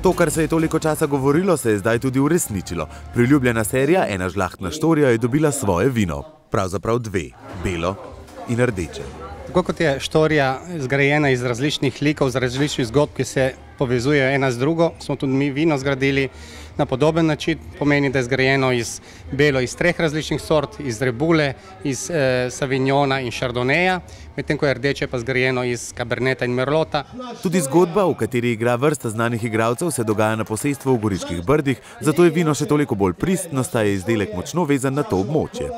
To, kar se je toliko časa govorilo, se je zdaj tudi uresničilo. Priljubljena serija Ena žlahtna štorija je dobila svoje vino. Pravzaprav dve, belo in rdeče. Tako kot je štorija zgrajena iz različnih likov, z različnih zgodb, ki se povezujejo ena z drugo, smo tudi mi vino zgradili na podoben način. Pomeni, da je zgrajeno iz belo iz 3 različnih sort, iz rebule, iz savignona in šardoneja, medtem ko je rdeče pa zgrajeno iz kaberneta in merlota. Tudi zgodba, v kateri igra vrsta znanih igralcev, se dogaja na posestvu v Goriških brdih, zato je vino še toliko bolj pristno, saj je izdelek močno vezan na to območje.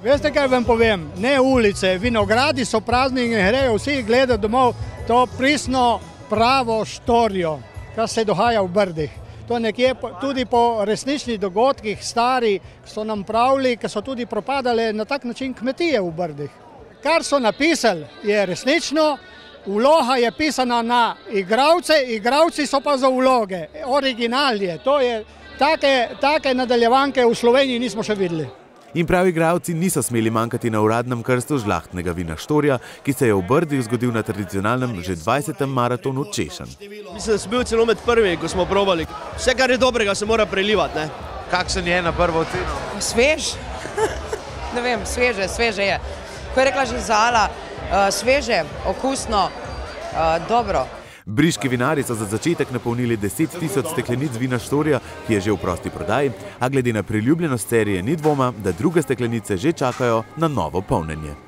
Veste, kaj vam povem? Ne ulice, vinogradi so prazni in grejo vsi gledati domov to pristno pravo štorijo, kar se dogaja v Brdih. To nekje tudi po resničnih dogodkih stari so nam pravili, ki so tudi propadale na tak način kmetije v Brdih. Kar so napisali je resnično, vloga je pisana na igralce, igralci so pa za vloge. Original je, to je, take nadaljevanke v Sloveniji nismo še videli. In prav igralci niso smeli manjkati na uradnem krstu žlahtnega vina Štorija, ki se je v Brdih zgodil na tradicionalnem že 20. maratonu Češenj. Mislim, da sem bil celo med prvimi, ko smo probali. Vse, kar je dobrega, se mora prelivati. Kakšen je na prvo oceno? Svež. Ne vem, sveže je. Ko je rekla že Zala, sveže, okusno, dobro. Briški vinarji so za začetek napolnili 10 tisoč steklenic vina Štorija, ki je že v prosti prodaji, a glede na priljubljenost serije ni dvoma, da druge steklenice že čakajo na novo polnjenje.